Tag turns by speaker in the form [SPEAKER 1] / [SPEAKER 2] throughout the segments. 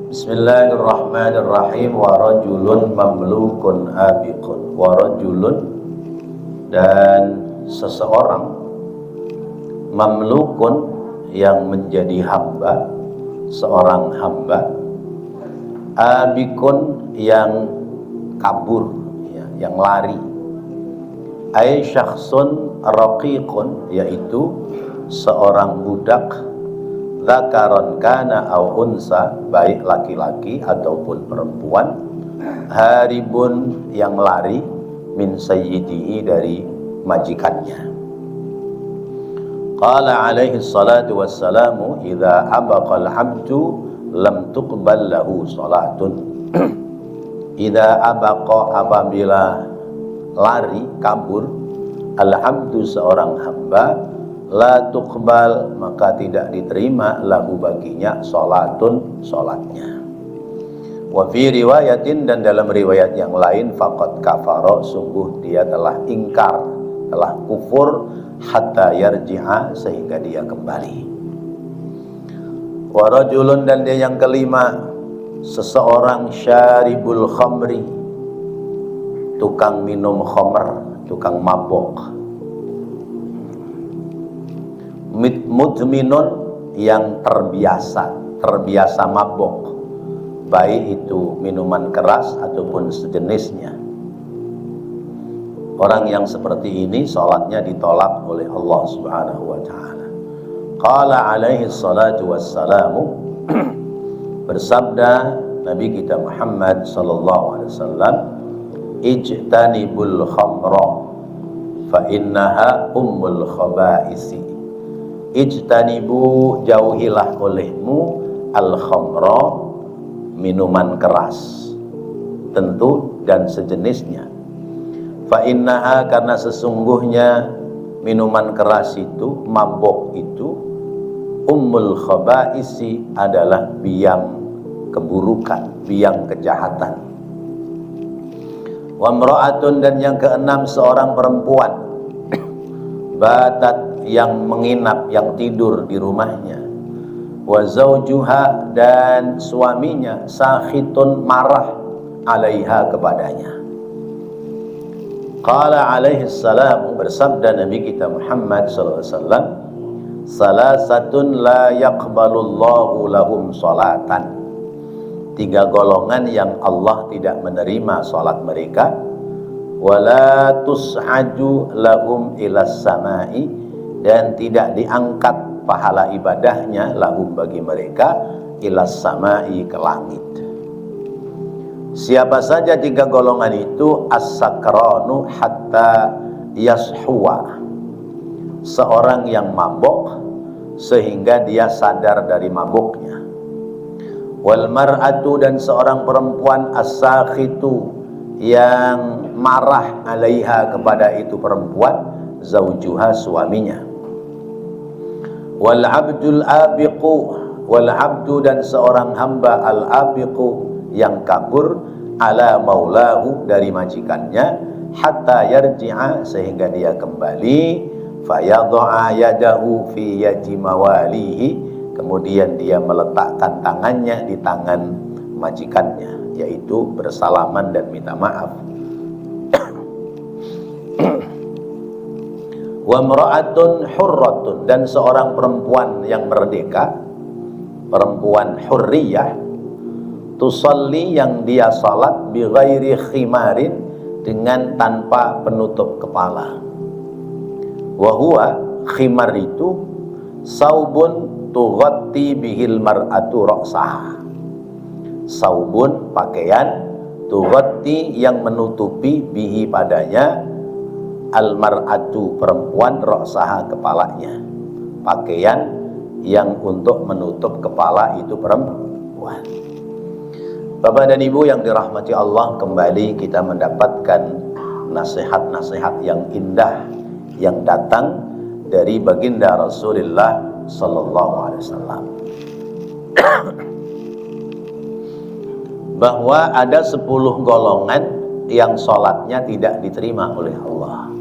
[SPEAKER 1] Bismillahirrahmanirrahim. Wa rajulun mamlukun abiqun. Wa rajulun, dan seseorang, mamlukun yang menjadi hamba, seorang hamba, abikun yang kabur, ya, yang lari, ay syakhsun raqiqun, yaitu seorang budak, dzakaron kana au unsa, baik laki-laki ataupun perempuan, haribun yang lari, min sayyidihi, dari majikannya. Qala alaihi salatu wassalamu, idza abaqal abdu lam tuqbal lahu salatun. Idza abaqa, apabila lari, kabur, al-abdu, seorang hamba, la tuqbal, maka tidak diterima, lahu, baginya, salatun, salatnya. Wa fi riwayatin, dan dalam riwayat yang lain, faqad kafara, sungguh dia telah ingkar, telah kufur, hatta yarji'a, sehingga dia kembali. Wa rajulun, dan dia yang kelima, seseorang syaribul khamri, tukang minum khamr, tukang mabok, mudminun, yang terbiasa mabok, baik itu minuman keras ataupun sejenisnya. Orang yang seperti ini salatnya ditolak oleh Allah Subhanahu wa ta'ala. Qala alaihi salatu wassalamu, bersabda Nabi kita Muhammad sallallahu alaihi wasallam, ijtanibul khamra fa innaha ummul khaba'isi. Ijtanibu, jauhilah olehmu, al-khamra, minuman keras, tentu, dan sejenisnya. Fa innaha, karena sesungguhnya minuman keras itu, mabok itu, ummul khaba'isi, adalah biang keburukan, biang kejahatan. Wa mra'atun, dan yang keenam, seorang perempuan, batat, yang menginap, yang tidur di rumahnya, wa zawjuha, dan suaminya, sakhitun, marah, alaiha, kepadanya. Qala alaihi salam, bersabda Nabi kita Muhammad sallallahu alaihi wasallam, salasatun la yaqbalullahu lahum salatan. 3 golongan yang Allah tidak menerima salat mereka, wala tus'aju lahum ilas samai, dan tidak diangkat pahala ibadahnya, lahum, bagi mereka, ilas samai, ke langit. Siapa saja 3 golongan itu? As-sakranu hatta yashuwa, seorang yang mabok sehingga dia sadar dari mabuknya. Wal mar'atu, dan seorang perempuan, as-sakhitu, yang marah, alaiha, kepada itu perempuan, zaujuha, suaminya. Wal abdul abiqu, wal abdu, dan seorang hamba, al abiqu, yang kabur, ala maulahu, dari majikannya, hatta yarji'a, sehingga dia kembali, fayadha'a yadahu fi yadi mawalihi, kemudian dia meletakkan tangannya di tangan majikannya, yaitu bersalaman dan minta maaf. Wa mra'atun hurratun, dan seorang perempuan yang merdeka, perempuan hurriyah, tusalli, yang dia salat, bi ghairi khimarin, dengan tanpa penutup kepala. Wa huwa, khimar itu, saubun tughatti bihil mar'atu ra'saha, saubun, pakaian, tughatti, yang menutupi, bihi, padanya, al-mar'atu, perempuan, ra'saha, kepalanya, pakaian yang untuk menutup kepala itu perempuan. Bapak dan Ibu yang dirahmati Allah, kembali kita mendapatkan nasihat-nasihat yang indah yang datang dari baginda Rasulullah sallallahu alaihi wasallam. Bahwa ada 10 golongan yang sholatnya tidak diterima oleh Allah.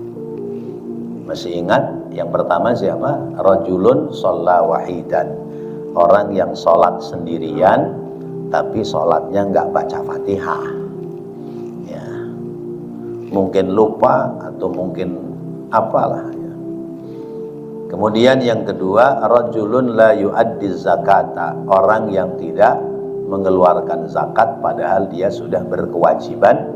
[SPEAKER 1] Masih ingat yang pertama siapa? Rajulun shalla wahidan, orang yang sholat sendirian, tapi sholatnya nggak baca Fatihah, ya, mungkin lupa atau mungkin apalah, ya. Kemudian yang kedua, rajulun la yu'addi zakata, orang yang tidak mengeluarkan zakat padahal dia sudah berkewajiban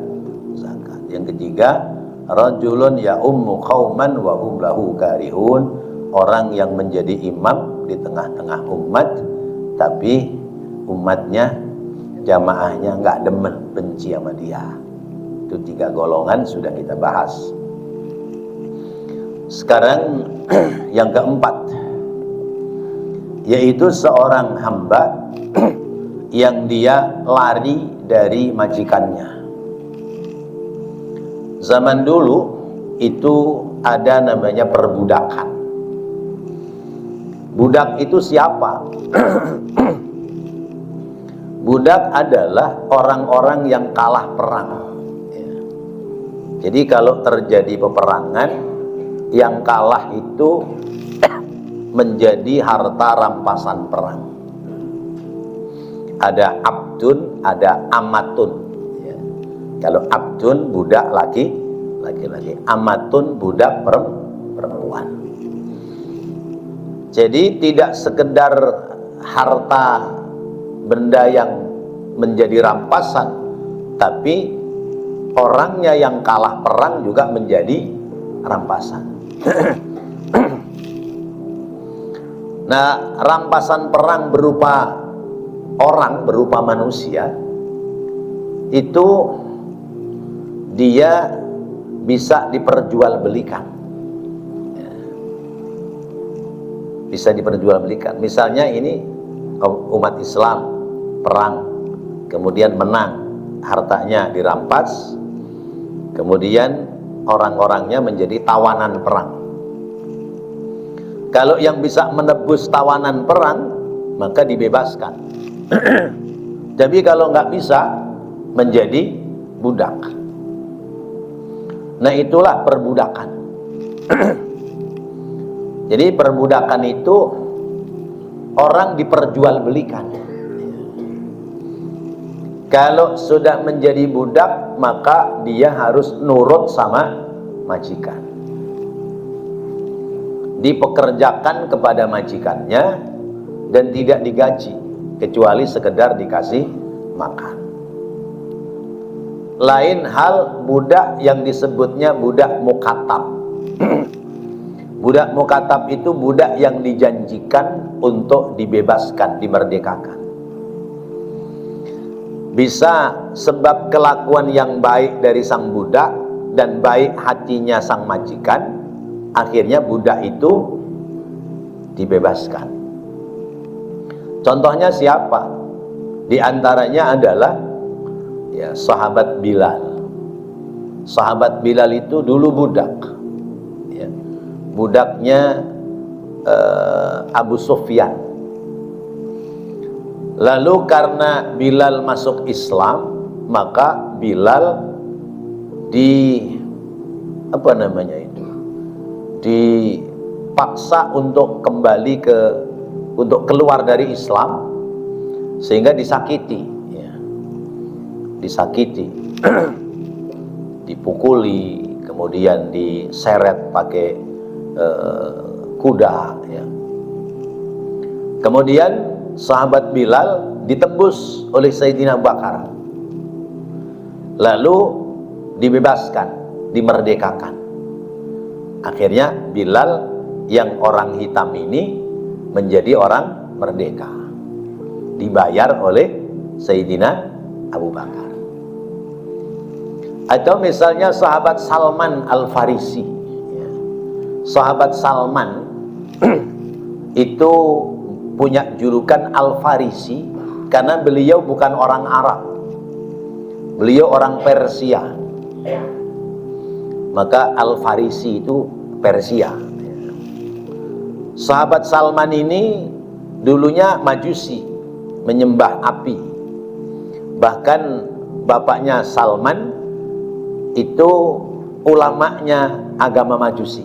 [SPEAKER 1] zakat. Yang ketiga, rajulun ya ummu qauman wa hum lahu karihun, orang yang menjadi imam di tengah-tengah umat tapi umatnya, jamaahnya nggak demen, benci sama dia. Itu 3 golongan sudah kita bahas. Sekarang yang keempat, yaitu seorang hamba yang dia lari dari majikannya. Zaman dulu itu ada namanya perbudakan. Budak itu siapa? Budak adalah orang-orang yang kalah perang, ya. Jadi kalau terjadi peperangan, yang kalah itu menjadi harta rampasan perang. Ada abdun, ada amatun, ya. Kalau abdun budak laki-laki, amatun budak perempuan. Jadi tidak sekedar harta benda yang menjadi rampasan, tapi orangnya yang kalah perang juga menjadi rampasan. Nah, rampasan perang berupa orang, berupa manusia, itu dia bisa diperjualbelikan, bisa diperjualbelikan. Misalnya ini umat Islam perang, kemudian menang, hartanya dirampas, kemudian orang-orangnya menjadi tawanan perang. Kalau yang bisa menebus tawanan perang, maka dibebaskan. Tapi kalau nggak bisa, menjadi budak. Nah, itulah perbudakan. Jadi perbudakan itu orang diperjualbelikan. Kalau sudah menjadi budak, maka dia harus nurut sama majikan. Dipekerjakan kepada majikannya dan tidak digaji, kecuali sekedar dikasih makan. Lain hal budak yang disebutnya budak mukatab. Budak mukatab itu budak yang dijanjikan untuk dibebaskan, dimerdekakan. Bisa sebab kelakuan yang baik dari sang budak dan baik hatinya sang majikan, akhirnya budak itu dibebaskan. Contohnya siapa? Di antaranya adalah ya, sahabat Bilal. Sahabat Bilal itu dulu budak, ya. Budaknya Abu Sufyan. Lalu karena Bilal masuk Islam, maka Bilal dipaksa untuk kembali untuk keluar dari Islam, sehingga disakiti, ya. Disakiti, dipukuli, kemudian diseret pakai kuda, ya. Kemudian sahabat Bilal ditembus oleh Sayyidina Abu Bakar, lalu dibebaskan, dimerdekakan. Akhirnya Bilal yang orang hitam ini menjadi orang merdeka, dibayar oleh Sayyidina Abu Bakar. Atau misalnya sahabat Salman Al-Farisi, ya. Sahabat Salman itu punya julukan Al-Farisi karena beliau bukan orang Arab, beliau orang Persia. Maka Al-Farisi itu Persia. Sahabat Salman ini dulunya Majusi, menyembah api. Bahkan bapaknya Salman itu ulamanya agama Majusi.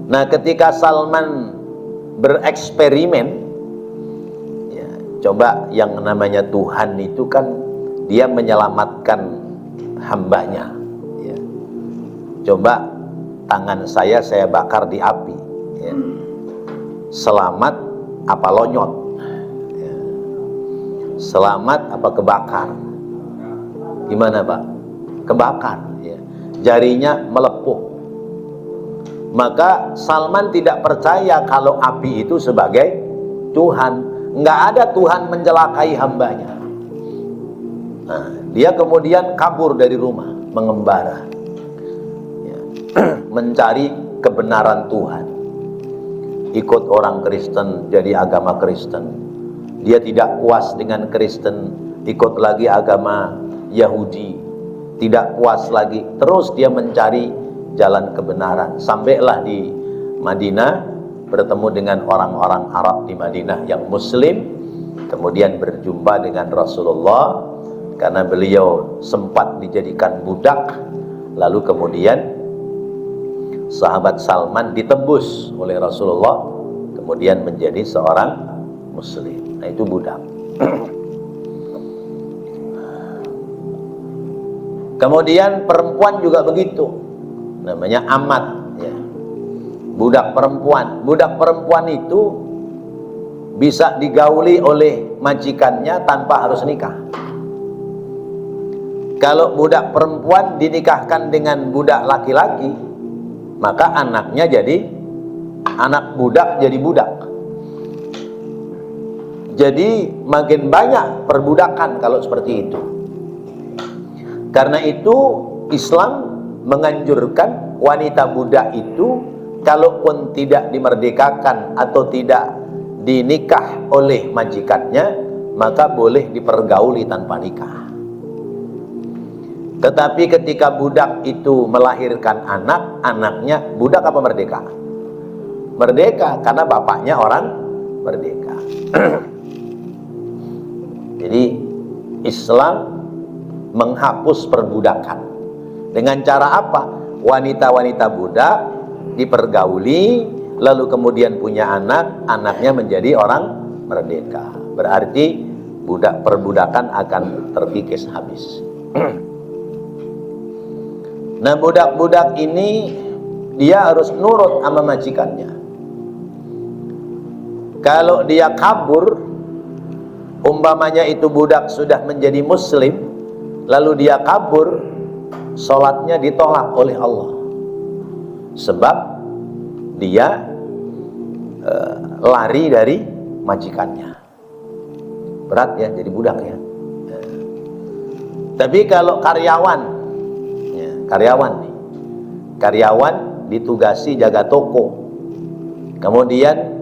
[SPEAKER 1] Nah, ketika Salman bereksperimen, ya, Coba yang namanya Tuhan itu kan dia menyelamatkan hambanya ya. Coba tangan saya bakar di api ya. Selamat apa lonyot ya. Selamat apa kebakar? Gimana Pak? Kebakar ya. Jarinya melepuh. Maka Salman tidak percaya kalau api itu sebagai Tuhan. Nggak ada Tuhan mencelakai hambanya. Nah, dia kemudian kabur dari rumah, mengembara ya. Mencari kebenaran Tuhan. Ikut orang Kristen, jadi agama Kristen. Dia tidak puas dengan Kristen, ikut lagi agama Yahudi. Tidak puas lagi, terus dia mencari jalan kebenaran. Sampailah di Madinah, bertemu dengan orang-orang Arab di Madinah yang Muslim, kemudian berjumpa dengan Rasulullah karena beliau sempat dijadikan budak. Lalu kemudian sahabat Salman ditebus oleh Rasulullah, kemudian menjadi seorang Muslim. Nah itu budak. Kemudian perempuan juga begitu, namanya amat ya. Budak perempuan. Budak perempuan itu bisa digauli oleh majikannya tanpa harus nikah. Kalau budak perempuan dinikahkan dengan budak laki-laki, maka anaknya jadi anak budak, jadi budak. Jadi makin banyak perbudakan kalau seperti itu. Karena itu Islam menganjurkan wanita budak itu kalaupun tidak dimerdekakan atau tidak dinikah oleh majikannya, maka boleh dipergauli tanpa nikah. Tetapi ketika budak itu melahirkan anak, anaknya budak apa merdeka? Merdeka, karena bapaknya orang merdeka. Jadi Islam menghapus perbudakan. Dengan cara apa? Wanita-wanita budak dipergauli, lalu kemudian punya anak, anaknya menjadi orang merdeka. Berarti budak perbudakan akan terkikis habis. Nah budak-budak ini dia harus nurut sama majikannya. Kalau dia kabur, umpamanya itu budak sudah menjadi Muslim, lalu dia kabur, sholatnya ditolak oleh Allah. Sebab dia lari dari majikannya. Berat ya jadi budak ya. Tapi kalau karyawan ya, karyawan ditugasi jaga toko, kemudian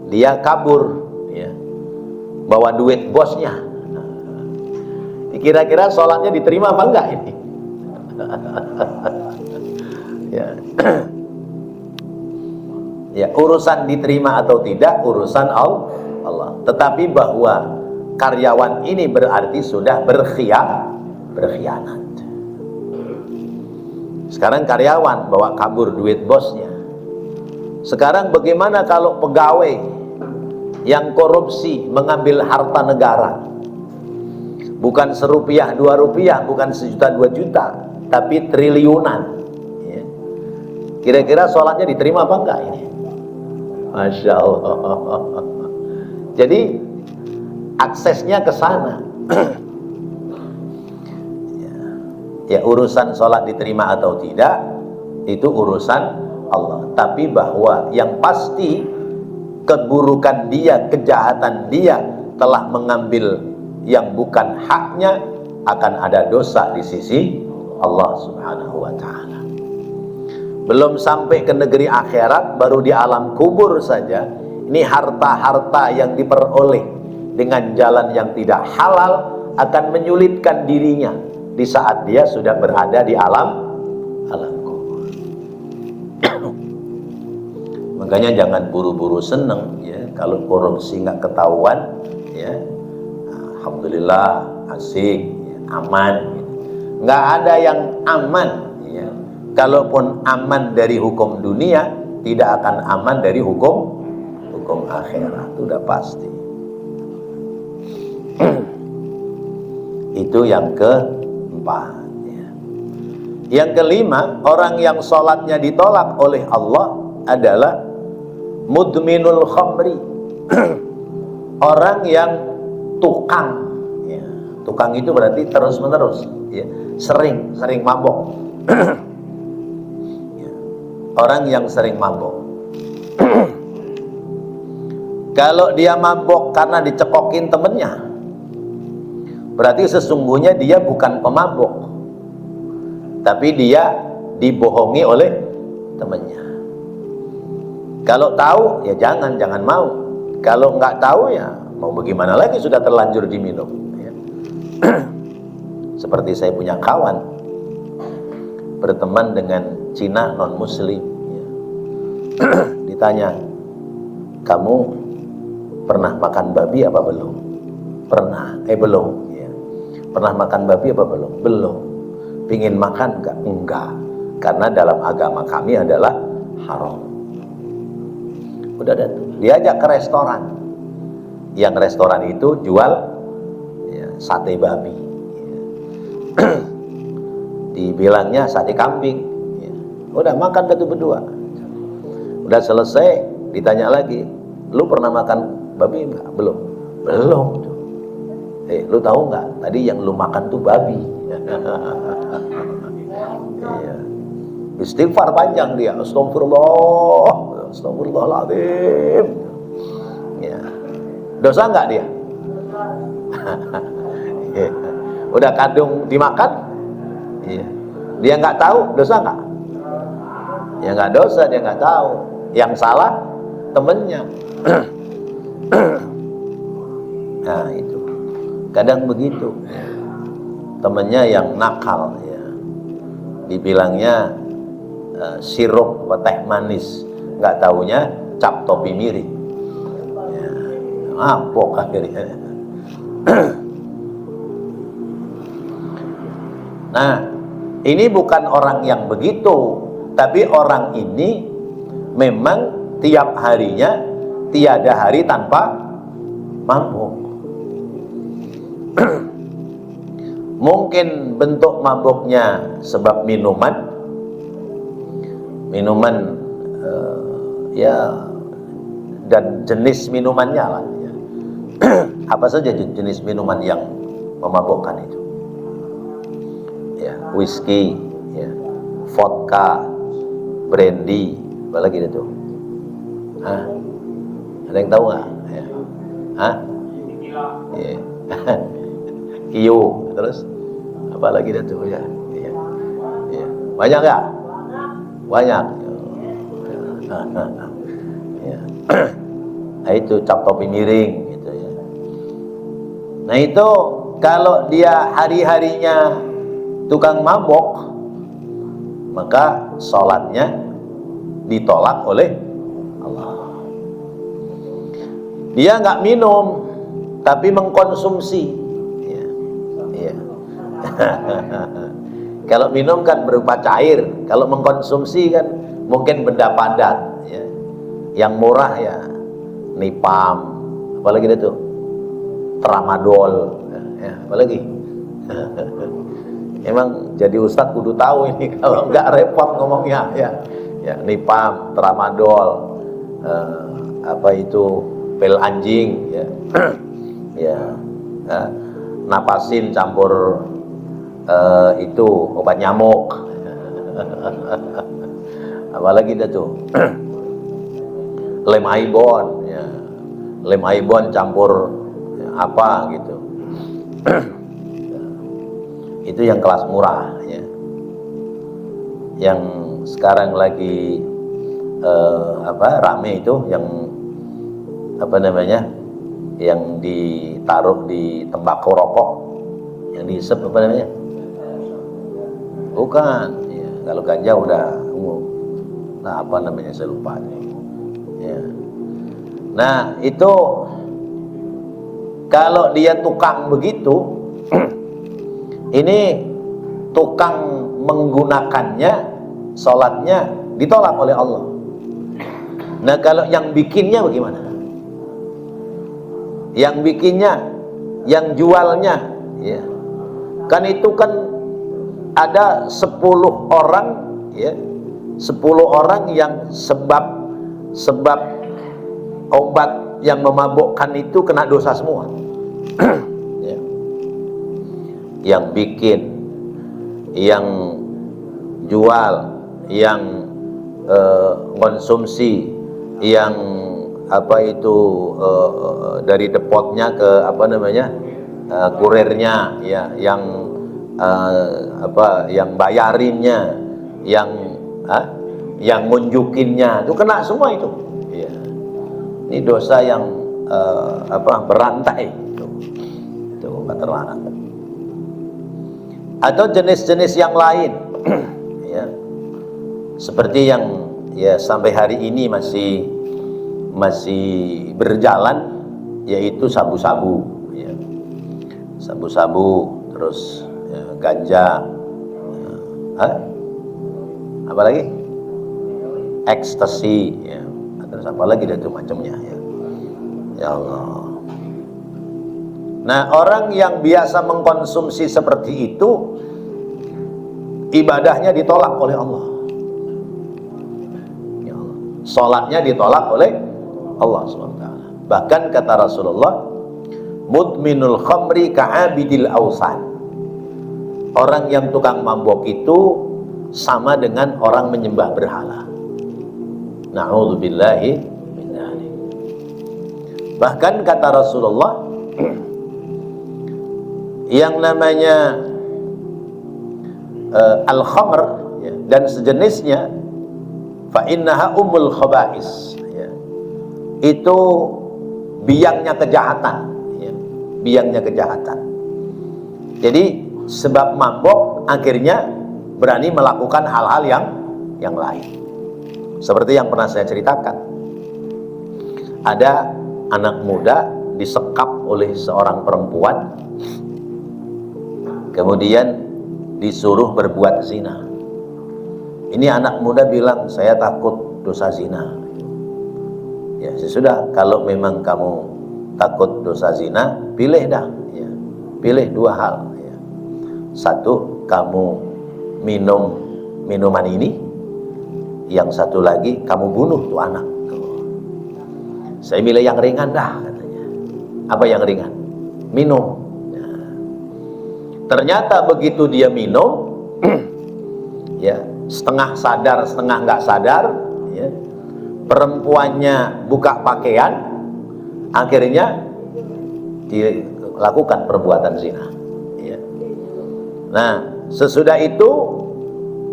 [SPEAKER 1] dia kabur ya, bawa duit bosnya, kira-kira sholatnya diterima apa enggak ini? Ya. Ya, urusan diterima atau tidak urusan Allah. Tetapi bahwa karyawan ini berarti sudah berkhianat. Sekarang karyawan bawa kabur duit bosnya. Sekarang bagaimana kalau pegawai yang korupsi mengambil harta negara? Bukan serupiah, 2 rupiah, bukan sejuta, 2 juta, tapi triliunan ya. Kira-kira sholatnya diterima apa enggak ini? Masya Allah. Jadi aksesnya ke sana. Ya urusan sholat diterima atau tidak itu urusan Allah. Tapi bahwa yang pasti keburukan dia, kejahatan dia telah mengambil yang bukan haknya, akan ada dosa di sisi Allah Subhanahu wa ta'ala. Belum sampai ke negeri akhirat, baru di alam kubur saja ini harta-harta yang diperoleh dengan jalan yang tidak halal akan menyulitkan dirinya di saat dia sudah berada di alam kubur. Makanya jangan buru-buru seneng ya kalau korupsi nggak ketahuan ya. Alhamdulillah asik, aman. Nggak ada yang aman ya. Kalaupun aman dari hukum dunia, tidak akan aman dari hukum akhirat, itu udah pasti. Itu yang keempat ya. Yang kelima, orang yang sholatnya ditolak oleh Allah adalah mudminul khamri. Orang yang tukang ya. Tukang itu berarti terus menerus ya. Sering mabok. Ya. Orang yang sering mabok. Kalau dia mabok karena dicekokin temennya, berarti sesungguhnya dia bukan pemabok, tapi dia dibohongi oleh temennya. Kalau tahu ya jangan mau. Kalau nggak tahu ya mau bagaimana lagi, sudah terlanjur diminum ya. Seperti saya punya kawan berteman dengan Cina non muslim ya. Ditanya, kamu pernah makan babi apa belum? Pernah, belum ya. Pernah makan babi apa belum? Belum. Pingin makan enggak? Enggak. Karena dalam agama kami adalah haram. Udah ada tuh. Diajak ke restoran. Yang restoran itu jual ya, sate babi ya. Dibilangnya sate kambing ya. Udah makan dah tuh berdua. Udah selesai, ditanya lagi, lu pernah makan babi enggak? Belum. Lu tahu nggak? Tadi yang lu makan tuh babi. Iya. Istighfar panjang dia. Astagfirullahaladzim. Ya. Dosa nggak dia? Udah kadung dimakan? Iya. Dia nggak tahu, dosa nggak? Ya nggak dosa, dia nggak tahu. Yang salah temennya. Nah itu kadang begitu, temennya yang nakal ya, dibilangnya sirup teh manis, nggak taunya cap topi miring ya, mabok akhirnya. Nah ini bukan orang yang begitu, tapi orang ini memang tiap harinya tiada hari tanpa mabuk. Mungkin bentuk mabuknya sebab minuman ya, dan jenis minumannya lah ya. Apa saja jenis minuman yang memabukkan itu ya, whisky ya, vodka, brandy, apa lagi itu? Ada yang tahu nggak? Ya. Yeah. Kiyo, terus apa lagi dah tuh ya? Ya. Ya. Banyak nggak? Banyak. Ya. Nah itu cap topi miring gitu ya. Nah itu kalau dia hari-harinya tukang mabok, maka sholatnya ditolak oleh Allah. Dia nggak minum, tapi mengkonsumsi. Ya. Ya. Kalau minum kan berupa cair, kalau mengkonsumsi kan mungkin benda padat. Ya. Yang murah ya, Nipam, apalagi itu, Tramadol, ya, apalagi. Emang jadi ustadz kudu tahu ini, kalau nggak repot ngomongnya. Ya, Nipam, Tramadol, apa itu? Pil anjing ya. Ya. Napasin campur itu obat nyamuk. Apalagi dah tuh. Lem Aibon ya. Lem Aibon campur apa gitu. Itu yang kelas murah ya. Yang sekarang lagi rame itu yang apa namanya, yang ditaruh di tembakau rokok, yang dihisap apa namanya? Bukan ya, kalau ganja udah umum. Nah apa namanya saya lupa ya. Nah itu kalau dia tukang begitu ini tukang menggunakannya, sholatnya ditolak oleh Allah. Nah kalau yang bikinnya bagaimana? Yang bikinnya yang jualnya, ya. Kan itu kan ada 10 orang, ya, 10 orang yang sebab obat yang memabukkan itu kena dosa semua. Ya. Yang bikin, yang jual, yang konsumsi, yang dari depotnya ke kurirnya, ya, yang yang bayarinnya, yang ngunjukinnya, itu kena semua itu. Ya. Ini dosa yang berantai, itu obat terlarang. Atau jenis-jenis yang lain, ya, seperti yang ya sampai hari ini masih berjalan, yaitu sabu-sabu, ya. Sabu-sabu, terus ya, ganja, ya. Apa lagi? Ekstasi, ya. Terus apa lagi itu macamnya, ya. Ya Allah. Nah, orang yang biasa mengkonsumsi seperti itu, ibadahnya ditolak oleh Allah. Ya Allah. Salatnya ditolak oleh Allah SWT. Bahkan kata Rasulullah, mudminul khamri ka'abidil awsan. Orang yang tukang mabuk itu sama dengan orang menyembah berhala. Na'udzubillahi min dzalik. Bahkan kata Rasulullah, yang namanya al-khamr, ya, dan sejenisnya, fa innaha ummul khaba'is, ya. Itu biangnya kejahatan, ya. Biangnya kejahatan. Jadi sebab mabuk akhirnya berani melakukan hal-hal yang lain. Seperti yang pernah saya ceritakan, ada anak muda disekap oleh seorang perempuan, kemudian disuruh berbuat zina. Ini anak muda bilang, saya takut dosa zina. Ya sudah, kalau memang kamu takut dosa zina, pilih dah, ya. Pilih 2 hal, ya. 1, kamu minum minuman ini, yang 1 lagi kamu bunuh tuh anak. Saya milih yang ringan dah, katanya. Apa yang ringan? Minum. Ternyata begitu dia minum, ya, setengah sadar setengah nggak sadar, ya, perempuannya buka pakaian, akhirnya dilakukan perbuatan zina, ya. Nah, sesudah itu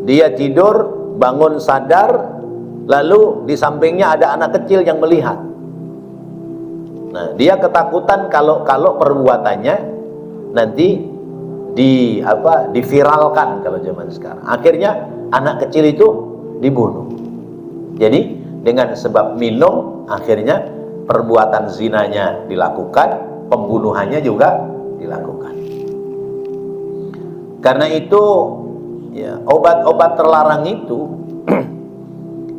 [SPEAKER 1] dia tidur, bangun sadar, lalu di sampingnya ada anak kecil yang melihat. Nah, dia ketakutan kalau perbuatannya nanti diviralkan kalau zaman sekarang. Akhirnya anak kecil itu dibunuh. Jadi dengan sebab minum, akhirnya perbuatan zinanya dilakukan, pembunuhannya juga dilakukan. Karena itu, ya, obat-obat terlarang itu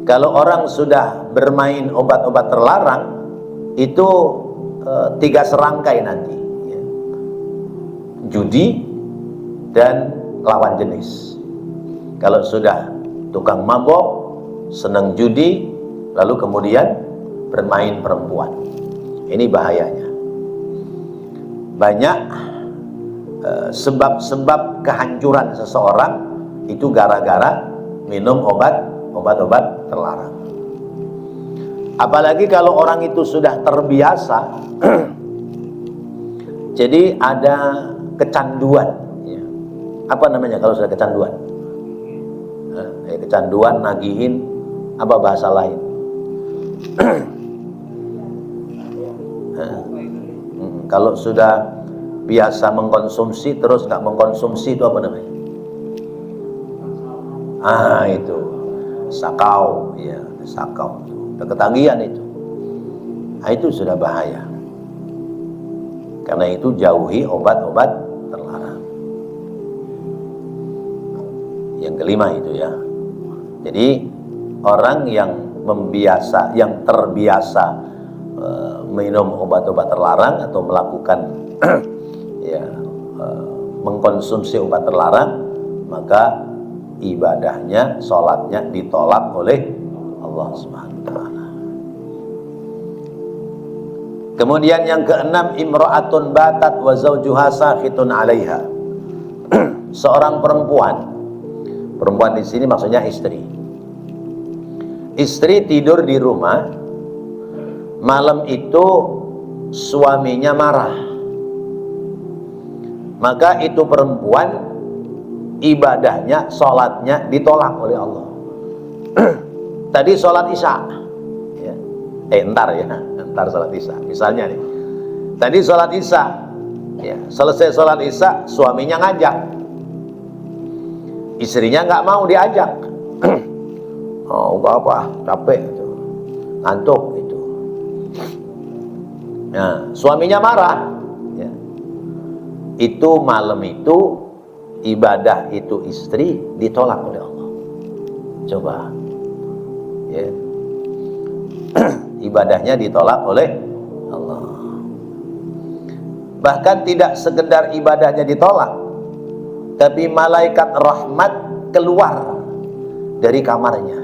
[SPEAKER 1] kalau orang sudah bermain obat-obat terlarang itu 3 serangkai nanti, ya. Judi dan lawan jenis. Kalau sudah tukang mabok, senang judi, lalu kemudian bermain perempuan, ini bahayanya. Banyak sebab-sebab kehancuran seseorang itu gara-gara minum obat-obat terlarang. Apalagi kalau orang itu sudah terbiasa, jadi ada kecanduan. Apa namanya kalau sudah kecanduan? Kecanduan, nagihin, apa bahasa lain? Kalau sudah biasa mengkonsumsi terus nggak mengkonsumsi, itu apa namanya? Itu sakau, ya, sakau, ketagihan itu. Itu sudah bahaya. Karena itu jauhi obat-obat terlarang. Yang kelima itu, ya. Jadi orang yang terbiasa minum obat-obat terlarang atau melakukan ya mengkonsumsi obat terlarang, maka ibadahnya, sholatnya ditolak oleh Allah Subhanahu wa ta'ala. Kemudian yang keenam, imra'atun batat wa zawjuha sakhitun 'alaiha. Seorang perempuan di sini maksudnya istri. Istri tidur di rumah, malam itu suaminya marah. Maka itu perempuan ibadahnya, sholatnya ditolak oleh Allah. Tadi sholat isya, ya. Entar sholat isya. Misalnya nih, tadi sholat isya, ya. Selesai sholat isya, suaminya ngajak, istrinya nggak mau diajak. Oh, apa? Capek, gitu. Ngantuk, gitu. Nah, suaminya marah. Ya. Itu malam itu ibadah itu istri ditolak oleh Allah. Coba, ya. Ibadahnya ditolak oleh Allah. Bahkan tidak sekedar ibadahnya ditolak, tapi malaikat rahmat keluar dari kamarnya,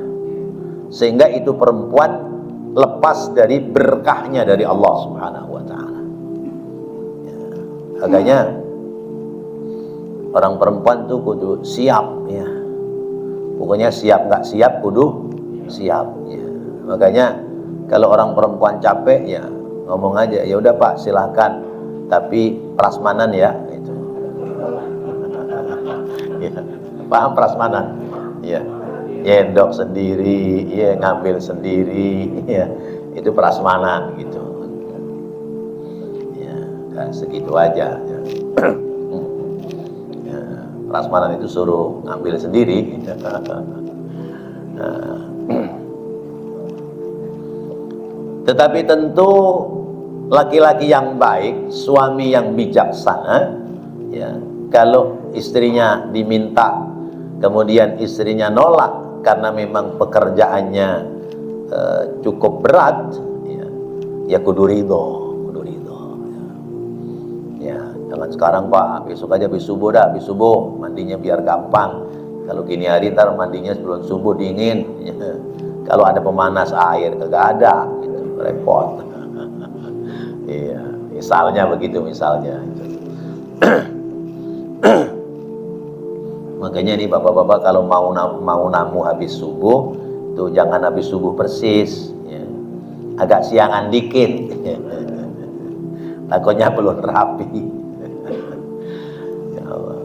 [SPEAKER 1] sehingga itu perempuan lepas dari berkahnya dari Allah Subhanahu wa ta'ala. Ya. Makanya orang perempuan tuh kudu siap, ya. Pokoknya siap nggak siap kudu siap, ya. Makanya kalau orang perempuan capek, ya ngomong aja, ya udah Pak silakan, tapi prasmanan ya, itu. Ya, paham prasmanan? Ya, nyendok sendiri, ya ngambil sendiri, ya itu prasmanan gitu. Ya, nah, segitu aja. Ya. Ya, prasmanan itu suruh ngambil sendiri. Nah. Tetapi tentu laki-laki yang baik, suami yang bijaksana, ya, kalau istrinya diminta, kemudian istrinya nolak karena memang pekerjaannya cukup berat, ya kudu ridho. Ya, jangan sekarang Pak, besok aja habis subuh dah, habis subuh mandinya biar gampang. Kalau gini hari ntar mandinya sebelum subuh dingin. Ya. Kalau ada pemanas air kagak ada, gitu, repot. Iya, misalnya begitu misalnya. Makanya nih bapak-bapak kalau mau namu habis subuh, tuh jangan habis subuh persis, ya. Agak siangan dikit. Takutnya belum rapi. Ya Allah.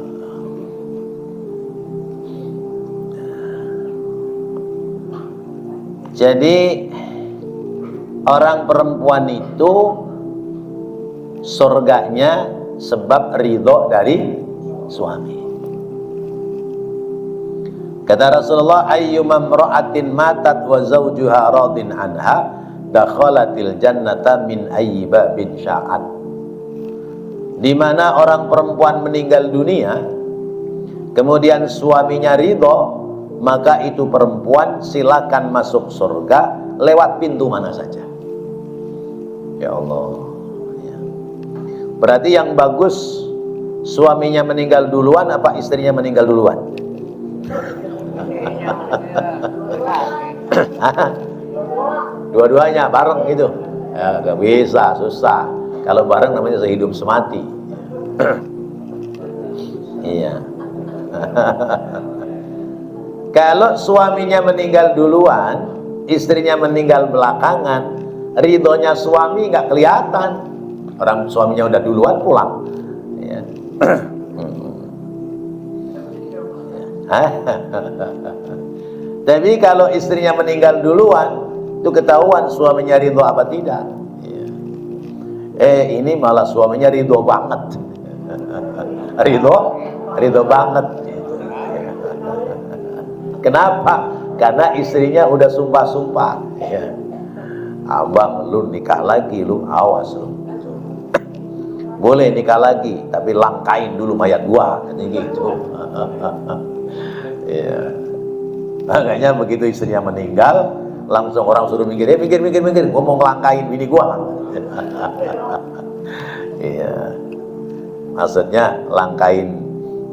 [SPEAKER 1] Jadi orang perempuan itu surganya sebab ridho dari suami. Kata Rasulullah, ayyuma imra'atin matat wa zawjuha radin anha dakhalatil jannata min ayyi babin sya'at. Di mana orang perempuan meninggal dunia, kemudian suaminya ridho, maka itu perempuan silakan masuk surga lewat pintu mana saja. Ya Allah, ya. Berarti yang bagus suaminya meninggal duluan apa istrinya meninggal duluan? Dua-duanya bareng gitu. Ya, gak bisa, susah. Kalau bareng namanya sehidup semati. Iya. Kalau suaminya meninggal duluan, istrinya meninggal belakangan, ridhonya suami nggak kelihatan. Orang suaminya udah duluan pulang. Ya. Tapi kalau istrinya meninggal duluan, itu ketahuan suaminya ridho apa tidak. Ya. Ini malah suaminya ridho banget. ridho banget. Kenapa? Karena istrinya udah sumpah-sumpah, ya. Abang lu nikah lagi, lu awas lu. Boleh nikah lagi, tapi langkain dulu mayat gua, gitu. Ya. Makanya begitu istrinya meninggal, langsung orang suruh mikir, mikir, gua mau ngelangkain bini gua. Iya. Maksudnya langkain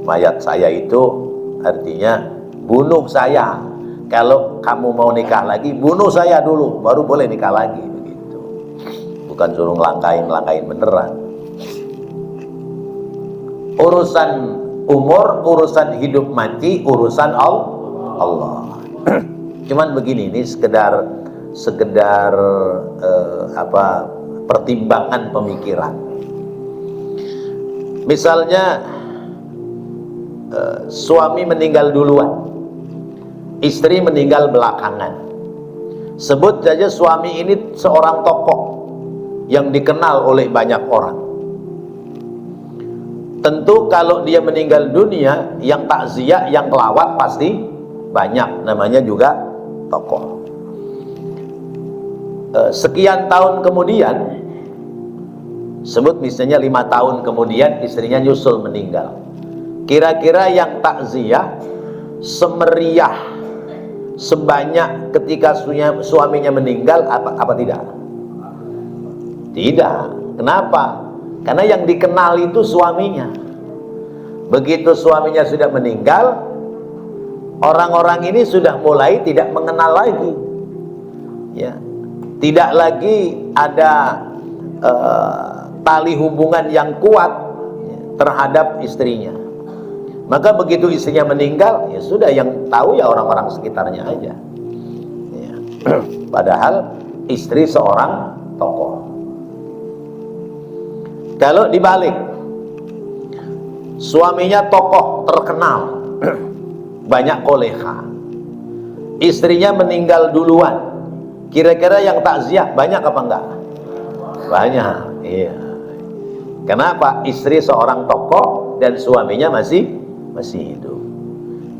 [SPEAKER 1] mayat saya itu artinya bunuh saya. Kalau kamu mau nikah lagi, bunuh saya dulu, baru boleh nikah lagi, begitu. Bukan suruh langkain beneran. Urusan umur, urusan hidup mati, urusan Allah. Cuman begini, ini sekedar pertimbangan pemikiran. Misalnya suami meninggal duluan, istri meninggal belakangan. Sebut saja suami ini seorang tokoh yang dikenal oleh banyak orang. Tentu kalau dia meninggal dunia, yang takziah, yang kelawat pasti banyak, namanya juga tokoh. Sekian tahun kemudian, sebut misalnya 5 tahun kemudian istrinya nyusul meninggal. Kira-kira yang takziah semeriah sebanyak ketika suaminya meninggal apa tidak? Tidak. Kenapa? Karena yang dikenal itu suaminya. Begitu suaminya sudah meninggal, orang-orang ini sudah mulai tidak mengenal lagi. Ya. Tidak lagi ada tali hubungan yang kuat terhadap istrinya. Maka begitu istrinya meninggal, ya sudah, yang tahu ya orang-orang sekitarnya aja. Ya. Padahal istri seorang tokoh. Kalau dibalik, suaminya tokoh terkenal, banyak koleha, istrinya meninggal duluan, kira-kira yang takziah banyak apa enggak? Banyak. Iya. Kenapa? Istri seorang tokoh dan suaminya masih hidup.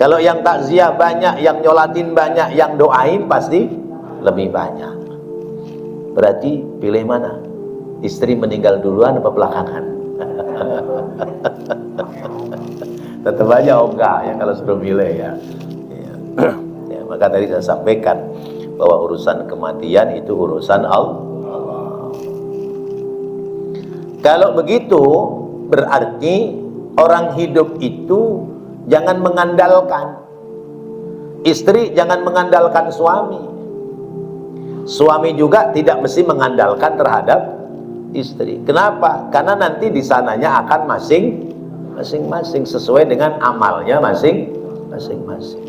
[SPEAKER 1] Kalau yang takziah banyak, yang nyolatin banyak, yang doain pasti lebih banyak. Berarti pilih mana? Istri meninggal duluan apa belakangan? Tetap aja enggak ya kalau sudah pilih ya. Ya, maka tadi saya sampaikan bahwa urusan kematian itu urusan Allah. Kalau begitu berarti orang hidup itu jangan mengandalkan istri, jangan mengandalkan suami. Suami juga tidak mesti mengandalkan terhadap istri. Kenapa? Karena nanti di sananya akan masing-masing sesuai dengan amalnya masing-masing.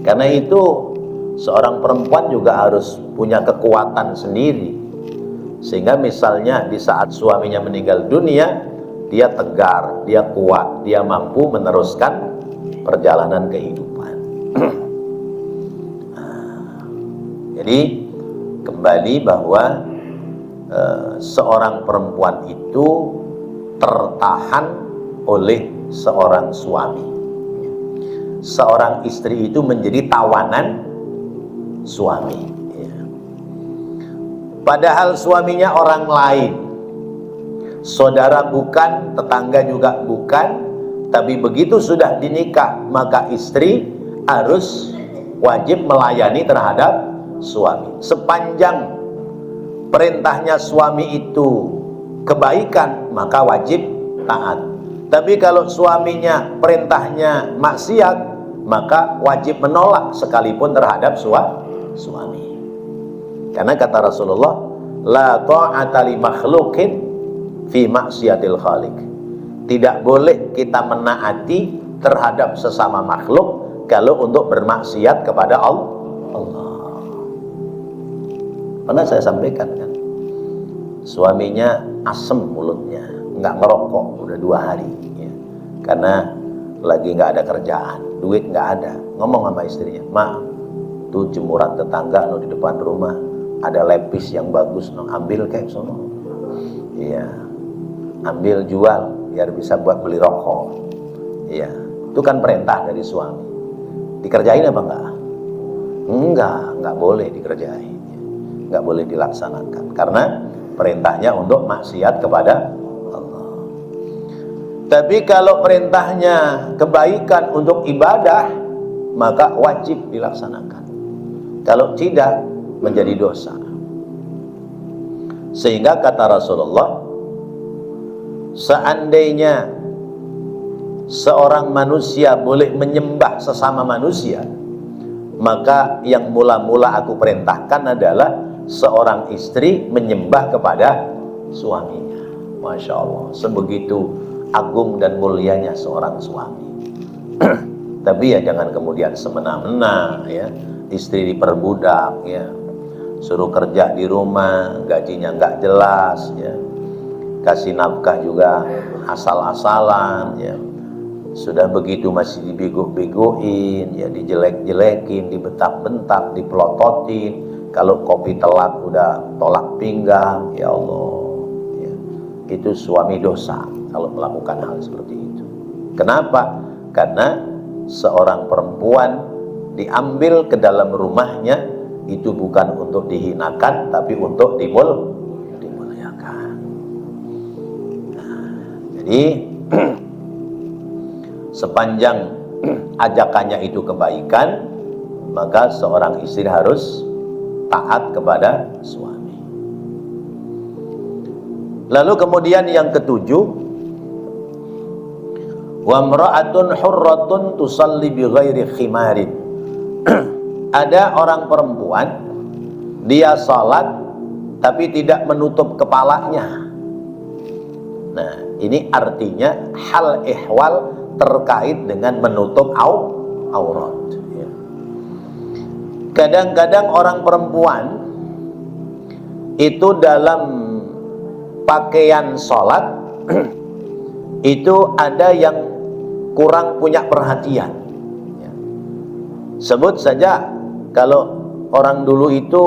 [SPEAKER 1] Karena itu seorang perempuan juga harus punya kekuatan sendiri. Sehingga misalnya di saat suaminya meninggal dunia, dia tegar, dia kuat, dia mampu meneruskan perjalanan kehidupan. Jadi kembali bahwa seorang perempuan itu tertahan oleh seorang suami. Seorang istri itu menjadi tawanan suami. Padahal suaminya orang lain, saudara bukan, tetangga juga bukan, tapi begitu sudah dinikah, maka istri harus wajib melayani terhadap suami. Sepanjang perintahnya suami itu kebaikan, maka wajib taat. Tapi kalau suaminya perintahnya maksiat, maka wajib menolak sekalipun terhadap suami. Karena kata Rasulullah, la ta'ata li makhluqin fi maksiatil khaliq. Tidak boleh kita menaati terhadap sesama makhluk kalau untuk bermaksiat kepada Allah. Pernah saya sampaikan kan, suaminya asem mulutnya, nggak ngerokok udah 2 hari ya. Karena lagi nggak ada kerjaan, duit nggak ada. Ngomong sama istrinya, "Ma, tuh jemuran tetangga no di depan rumah ada lepis yang bagus, no, ambil kayak sono." Iya, ambil jual biar bisa buat beli rokok. Iya, itu kan perintah dari suami. Dikerjain apa enggak? Enggak boleh dikerjain, enggak boleh dilaksanakan karena perintahnya untuk maksiat kepada Allah. Tapi kalau perintahnya kebaikan untuk ibadah, maka wajib dilaksanakan. Kalau tidak, menjadi dosa. Sehingga kata Rasulullah, seandainya seorang manusia boleh menyembah sesama manusia, maka yang mula-mula aku perintahkan adalah seorang istri menyembah kepada suaminya. Masya Allah, sebegitu agung dan mulianya seorang suami. Tapi ya jangan kemudian semena-mena ya, istri diperbudak ya, suruh kerja di rumah, gajinya nggak jelas ya, kasih nafkah juga asal-asalan ya, sudah begitu masih dibego-begoin ya, dijelek-jelekin, dibentak-bentak, dipelototin, kalau kopi telat udah tolak pinggang. Ya Allah ya, itu suami dosa kalau melakukan hal seperti itu. Kenapa? Karena seorang perempuan diambil ke dalam rumahnya itu bukan untuk dihinakan, tapi untuk dimuliakan. Nah, jadi sepanjang ajakannya itu kebaikan, maka seorang istri harus taat kepada suami. Lalu kemudian yang ketujuh, wa mra'atun hurratun tusalli bi ghairi khimarin. Ada orang perempuan, dia salat tapi tidak menutup kepalanya. Nah, ini artinya hal ihwal terkait dengan menutup aurat. Kadang-kadang orang perempuan itu dalam pakaian salat itu ada yang kurang punya perhatian. Sebut saja kalau orang dulu itu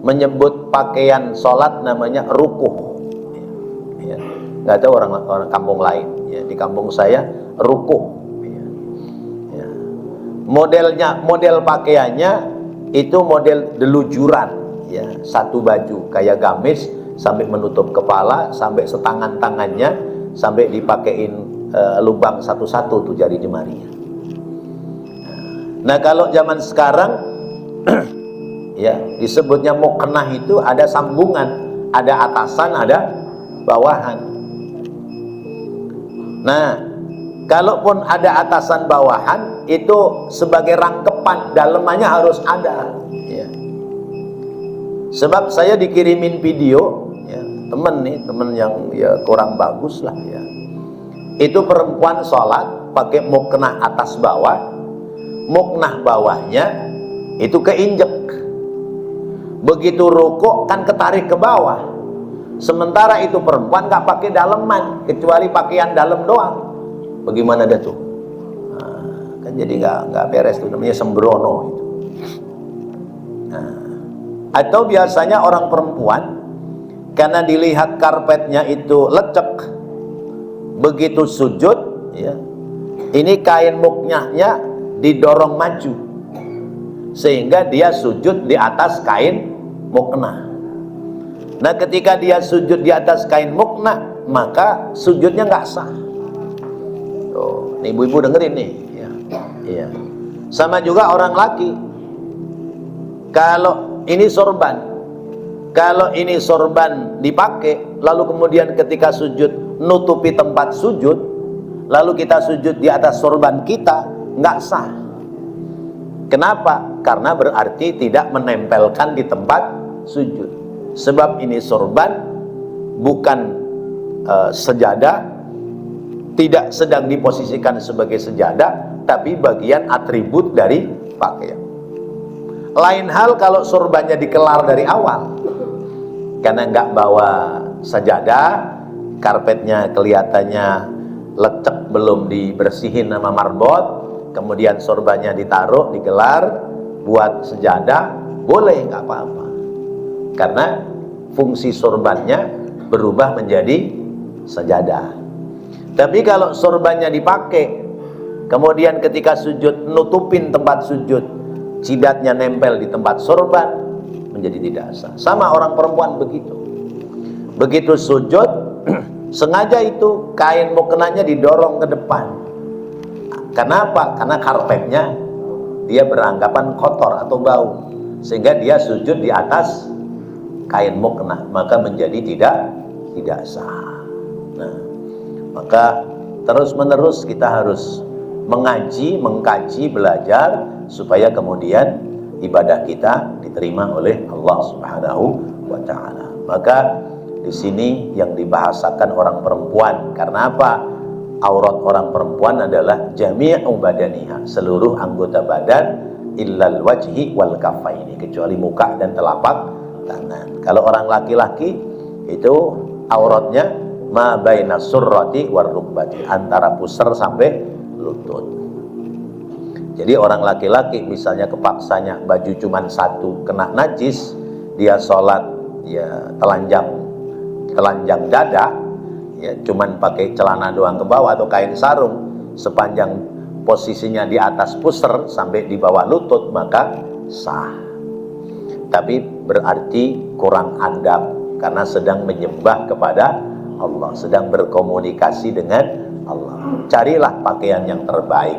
[SPEAKER 1] menyebut pakaian sholat namanya rukuh. Nggak tahu orang kampung lain. Di kampung saya rukuh. Model pakaiannya itu model delujuran. Satu baju kayak gamis sampai menutup kepala, sampai setangan tangannya, sampai dipakein lubang satu-satu tuh jari jemarinya. Nah, kalau zaman sekarang ya disebutnya muknah itu ada sambungan, ada atasan, ada bawahan. Nah, kalaupun ada atasan bawahan itu sebagai rangkepan, dalemannya harus ada ya. Sebab saya dikirimin video ya, temen yang ya kurang bagus lah ya. Itu perempuan sholat pakai muknah atas bawah, muknah bawahnya itu keinjek. Begitu rukuk kan ketarik ke bawah. Sementara itu perempuan nggak pakai daleman, kecuali pakaian dalam doang. Bagaimana dah tuh? Nah, kan jadi nggak beres tuh, namanya sembrono itu. Nah, atau biasanya orang perempuan karena dilihat karpetnya itu lecek, begitu sujud ya, ini kain muknahnya didorong maju sehingga dia sujud di atas kain muknah. Nah, ketika dia sujud di atas kain muknah, maka sujudnya nggak sah. Tuh, nih ibu-ibu dengerin nih ya. Iya. Sama juga orang laki, kalau ini sorban, kalau ini sorban dipakai lalu kemudian ketika sujud nutupi tempat sujud, lalu kita sujud di atas sorban kita, nggak sah. Kenapa? Karena berarti tidak menempelkan di tempat sujud. Sebab ini sorban bukan sejadah, tidak sedang diposisikan sebagai sejadah, tapi bagian atribut dari pakaian. Lain hal kalau sorbannya dikelar dari awal, karena nggak bawa sajadah, karpetnya kelihatannya lecek, belum dibersihin sama marbot, kemudian sorbannya ditaruh, digelar buat sejadah, boleh, nggak apa-apa, karena fungsi sorbannya berubah menjadi sejadah. Tapi kalau sorbannya dipakai, kemudian ketika sujud nutupin tempat sujud, jidatnya nempel di tempat sorban, menjadi tidak sah. Sama orang perempuan begitu. Begitu sujud, sengaja itu kain muknahnya didorong ke depan. Kenapa? Karena karpetnya dia beranggapan kotor atau bau, sehingga dia sujud di atas kain muknah, maka menjadi tidak sah. Nah, Maka terus-menerus kita harus mengaji, mengkaji, belajar supaya kemudian ibadah kita diterima oleh Allah Subhanahu wa taala. Maka di sini yang dibahasakan orang perempuan, karena apa? Aurat orang perempuan adalah jami'u badaniha, seluruh anggota badan, illal wajhi wal kaffaini, kecuali muka dan telapak tangan. Kalau orang laki-laki itu auratnya ma baina surrati war rukbati, antara pusar sampai lutut. Jadi orang laki-laki misalnya kepaksanya baju cuman satu kena najis, dia sholat ya telanjang dada, ya cuman pakai celana doang ke bawah atau kain sarung, sepanjang posisinya di atas pusar sampai di bawah lutut, maka sah. Tapi berarti kurang adab karena sedang menyembah kepada Allah, sedang berkomunikasi dengan Allah. Carilah pakaian yang terbaik.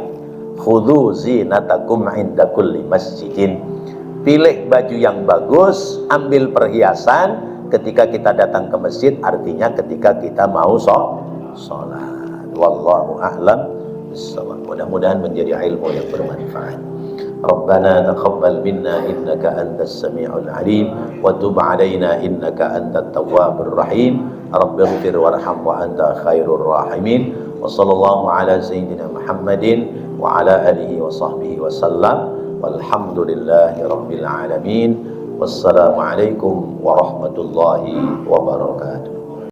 [SPEAKER 1] Khudhu zinatakum inda kulli masjidin. Pilih baju yang bagus, ambil perhiasan ketika kita datang ke masjid, artinya ketika kita mau sholat. Wallahu a'lam bissawab. Mudah-mudahan menjadi ilmu yang bermanfaat. Rabbana taqabbal minna innaka antas sami'ul alim wa tub 'alaina innaka antat tawwabur rahim. Rabbighfir warham wa anta khairur rahimin. Wa sallallahu ala sayyidina Muhammadin wa ala alihi wa sahbihi wa sallam. Walhamdulillahi rabbil alamin. Wassalamu alaikum warahmatullahi wabarakatuh.